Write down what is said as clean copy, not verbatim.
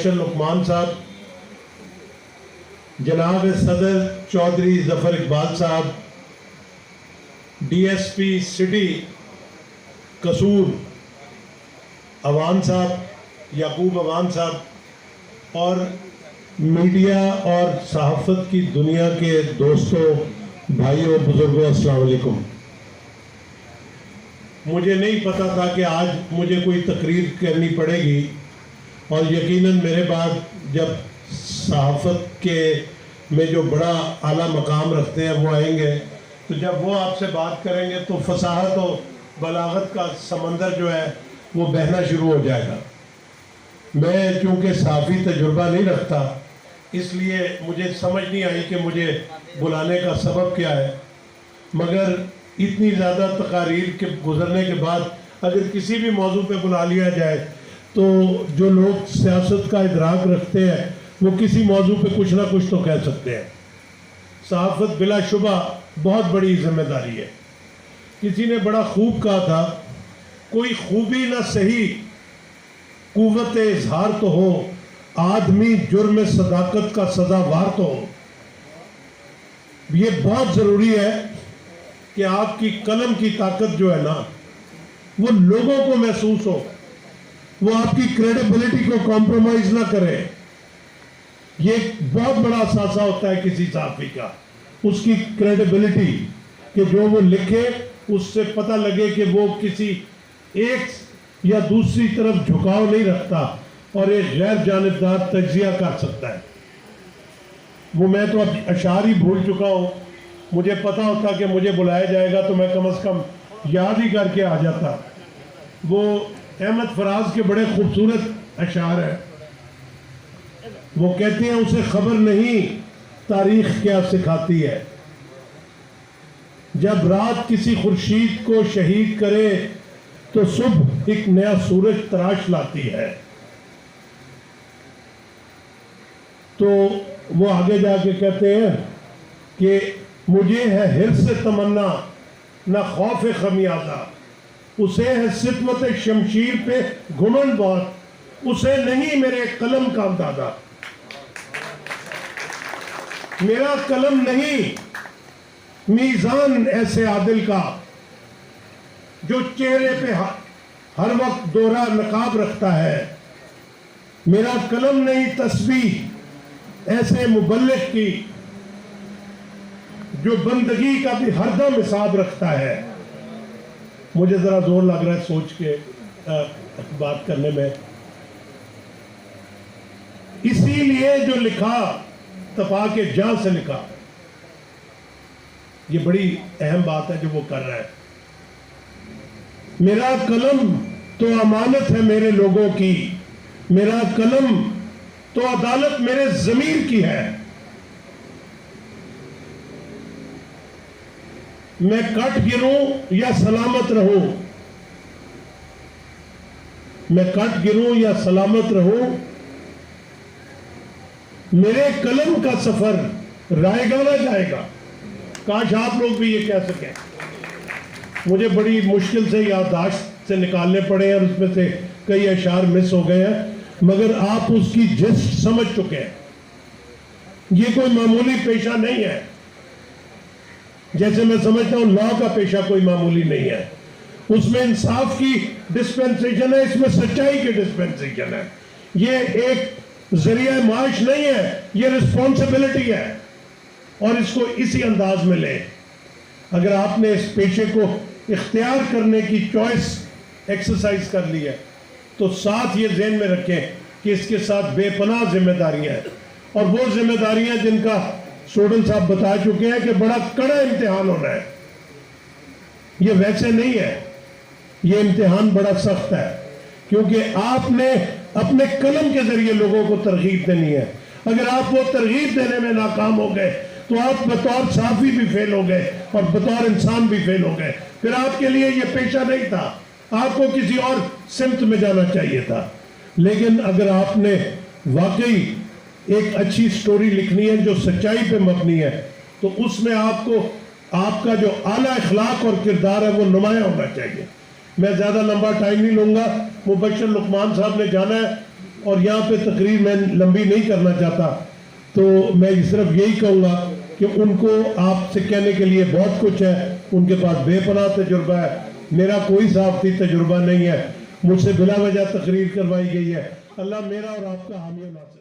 مبشر لقمان صاحب، جناب صدر چودھری ظفر اقبال صاحب، ڈی ایس پی سٹی قصور عوان صاحب، یعقوب عوان صاحب، اور میڈیا اور صحافت کی دنیا کے دوستوں، بھائیوں، بزرگوں، السلام علیکم۔ مجھے نہیں پتا تھا کہ آج مجھے کوئی تقریر کرنی پڑے گی، اور یقیناً میرے بعد جب صحافت کے میں جو بڑا اعلیٰ مقام رکھتے ہیں وہ آئیں گے، تو جب وہ آپ سے بات کریں گے تو فصاحت و بلاغت کا سمندر جو ہے وہ بہنا شروع ہو جائے گا۔ میں چونکہ صحافی تجربہ نہیں رکھتا، اس لیے مجھے سمجھ نہیں آئی کہ مجھے بلانے کا سبب کیا ہے، مگر اتنی زیادہ تقاریر کے گزرنے کے بعد اگر کسی بھی موضوع پہ بلا لیا جائے تو جو لوگ سیاست کا ادراک رکھتے ہیں وہ کسی موضوع پہ کچھ نہ کچھ تو کہہ سکتے ہیں۔ صحافت بلا شبہ بہت بڑی ذمہ داری ہے۔ کسی نے بڑا خوب کہا تھا، کوئی خوبی نہ صحیح قوت اظہار تو ہو، آدمی جرم صداقت کا سزاوار تو ہو۔ یہ بہت ضروری ہے کہ آپ کی قلم کی طاقت جو ہے نا وہ لوگوں کو محسوس ہو، وہ آپ کی کریڈیبلٹی کو کمپرومائز نہ کرے۔ یہ ایک بہت بڑا اثاثہ ہوتا ہے کسی صحافی کا، اس کی کریڈیبلٹی، کہ جو وہ لکھے اس سے پتہ لگے کہ وہ کسی ایک یا دوسری طرف جھکاؤ نہیں رکھتا اور ایک غیر جانبدار تجزیہ کر سکتا ہے۔ وہ میں تو اب اشعار ہی بھول چکا ہوں، مجھے پتا ہوتا کہ مجھے بلایا جائے گا تو میں کم از کم یاد ہی کر کے آ جاتا۔ وہ احمد فراز کے بڑے خوبصورت اشعار ہیں، وہ کہتے ہیں اسے خبر نہیں تاریخ کیا سکھاتی ہے، جب رات کسی خورشید کو شہید کرے تو صبح ایک نیا سورج تراش لاتی ہے۔ تو وہ آگے جا کے کہتے ہیں کہ مجھے ہے حرص تمنا نہ خوف خمیازہ، اسے ہے ستمت شمشیر پہ گھمنڈ بہت، اسے نہیں میرے قلم کا اندازہ۔ میرا قلم نہیں میزان ایسے عادل کا جو چہرے پہ ہر وقت دورہ نقاب رکھتا ہے، میرا قلم نہیں تسبیح ایسے مبلغ کی جو بندگی کا بھی ہر دم حساب رکھتا ہے۔ مجھے ذرا زور لگ رہا ہے سوچ کے بات کرنے میں۔ اسی لیے جو لکھا تپا کے جان سے لکھا، یہ بڑی اہم بات ہے جو وہ کر رہا ہے۔ میرا قلم تو امانت ہے میرے لوگوں کی، میرا قلم تو عدالت میرے ضمیر کی ہے۔ میں کٹ گروں یا سلامت رہوں، میں کٹ گروں یا سلامت رہوں، میرے قلم کا سفر رائے گا نہ جائے گا۔ کاش آپ لوگ بھی یہ کہہ سکیں۔ مجھے بڑی مشکل سے یادداشت سے نکالنے پڑے ہیں اور اس میں سے کئی اشعار مس ہو گئے ہیں، مگر آپ اس کی جسٹ سمجھ چکے ہیں۔ یہ کوئی معمولی پیشہ نہیں ہے، جیسے میں سمجھتا ہوں لا کا پیشہ کوئی معمولی نہیں ہے۔ اس میں انصاف کی ڈسپینسیشن ہے، اس میں سچائی کی ڈسپینسیشن ہے۔ یہ ایک ذریعہ معاش نہیں ہے، یہ رسپانسبلٹی ہے، اور اس کو اسی انداز میں لیں۔ اگر آپ نے اس پیشے کو اختیار کرنے کی چوائس ایکسرسائز کر لی ہے تو ساتھ یہ ذہن میں رکھیں کہ اس کے ساتھ بے پناہ ذمہ داریاں ہیں، اور وہ ذمہ داریاں جن کا اسٹوڈنٹ صاحب بتا چکے ہیں کہ بڑا کڑا امتحان ہونا ہے۔ یہ ویسے نہیں ہے، یہ امتحان بڑا سخت ہے، کیونکہ آپ نے اپنے قلم کے ذریعے لوگوں کو ترغیب دینی ہے۔ اگر آپ وہ ترغیب دینے میں ناکام ہو گئے تو آپ بطور صحافی بھی فیل ہو گئے اور بطور انسان بھی فیل ہو گئے۔ پھر آپ کے لیے یہ پیشہ نہیں تھا، آپ کو کسی اور سمت میں جانا چاہیے تھا۔ لیکن اگر آپ نے واقعی ایک اچھی سٹوری لکھنی ہے جو سچائی پہ مبنی ہے تو اس میں آپ کو آپ کا جو اعلیٰ اخلاق اور کردار ہے وہ نمایاں ہونا چاہیے۔ میں زیادہ لمبا ٹائم نہیں لوں گا، مبشر لقمان صاحب نے جانا ہے، اور یہاں پہ تقریر میں لمبی نہیں کرنا چاہتا، تو میں صرف یہی کہوں گا کہ ان کو آپ سے کہنے کے لیے بہت کچھ ہے، ان کے پاس بے پناہ تجربہ ہے، میرا کوئی صحافتی تجربہ نہیں ہے، مجھ سے بلا وجہ تقریر کروائی گئی ہے۔ اللہ میرا اور آپ کا حامی و ناصر